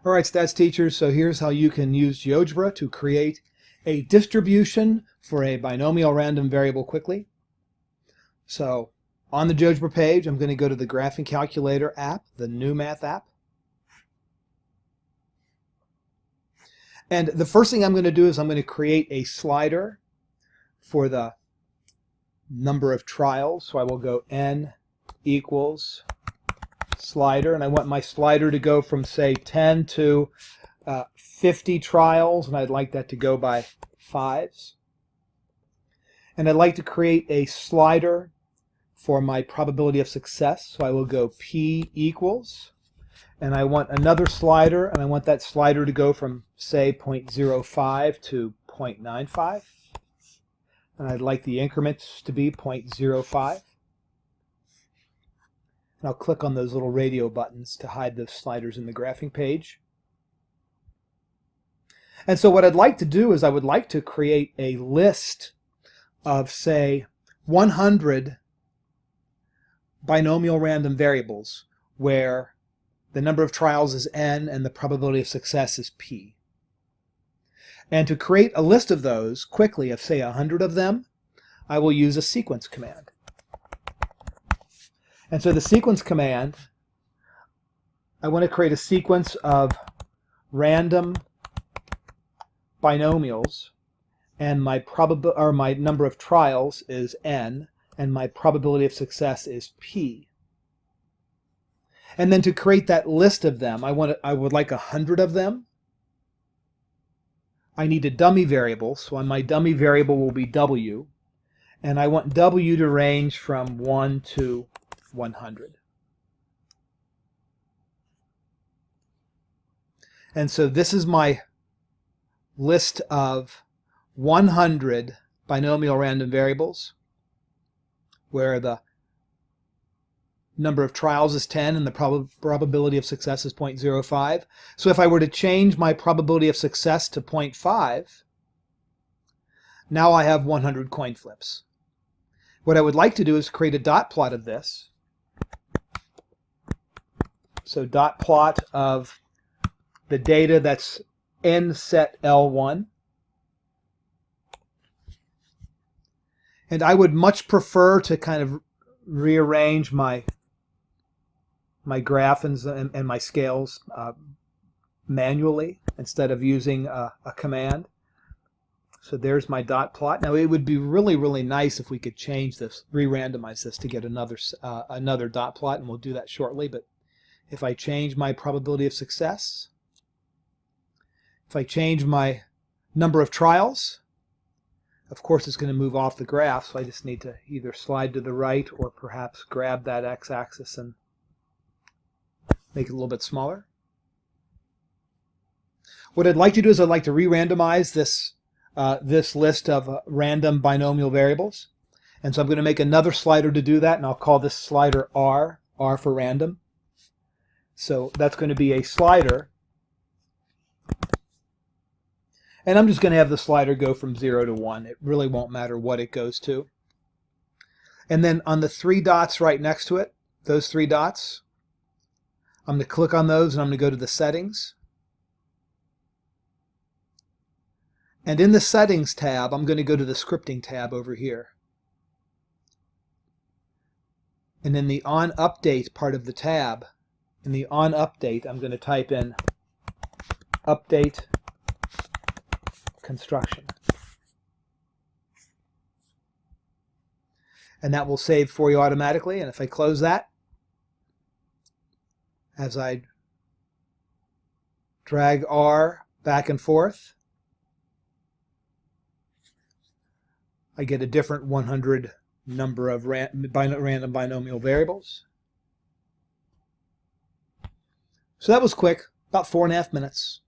All right, stats teachers, so here's how you can use GeoGebra to create a distribution for a binomial random variable quickly. So on the GeoGebra page, I'm going to go to the Graphing Calculator app, the new math app. And the first thing I'm going to do is I'm going to create a slider for the number of trials. So I will go n equals slider, and I want my slider to go from, say, 10 to 50 trials, and I'd like that to go by 5s. And I'd like to create a slider for my probability of success, so I will go p equals, and I want another slider, and I want that slider to go from, say, 0.05 to 0.95, and I'd like the increments to be 0.05. And I'll click on those little radio buttons to hide the sliders in the graphing page. And so what I'd like to do is I would like to create a list of, say, 100 binomial random variables where the number of trials is n and the probability of success is p. And to create a list of those quickly, of say 100 of them, I will use a sequence command. And so the sequence command, I want to create a sequence of random binomials, and my number of trials is n, and my probability of success is p. And then to create that list of them, I would like 100 of them. I need a dummy variable, so my dummy variable will be w, and I want w to range from 1 to 100. And so this is my list of 100 binomial random variables where the number of trials is 10 and the probability of success is 0.05. So if I were to change my probability of success to 0.5, now I have 100 coin flips. What I would like to do is create a dot plot of this. So dot plot of the data that's n set L1. And I would much prefer to kind of rearrange my graph and my scales manually instead of using a command. So there's my dot plot. Now it would be really, really nice if we could change this, re-randomize this to get another dot plot, and we'll do that shortly. But if I change my probability of success, if I change my number of trials, of course it's going to move off the graph, so I just need to either slide to the right or perhaps grab that x-axis and make it a little bit smaller. What I'd like to do is I'd like to re-randomize this list of random binomial variables. And so I'm going to make another slider to do that, and I'll call this slider R for random. So that's going to be a slider. And I'm just going to have the slider go from 0 to 1. It really won't matter what it goes to. And then on the 3 dots right next to it, those 3 dots, I'm going to click on those and I'm going to go to the settings. And in the settings tab, I'm going to go to the scripting tab over here. And in the on update part of the tab, in the on update, I'm going to type in update construction. And that will save for you automatically. And if I close that, as I drag R back and forth, I get a different 100 number of random binomial variables. So that was quick, about 4.5 minutes.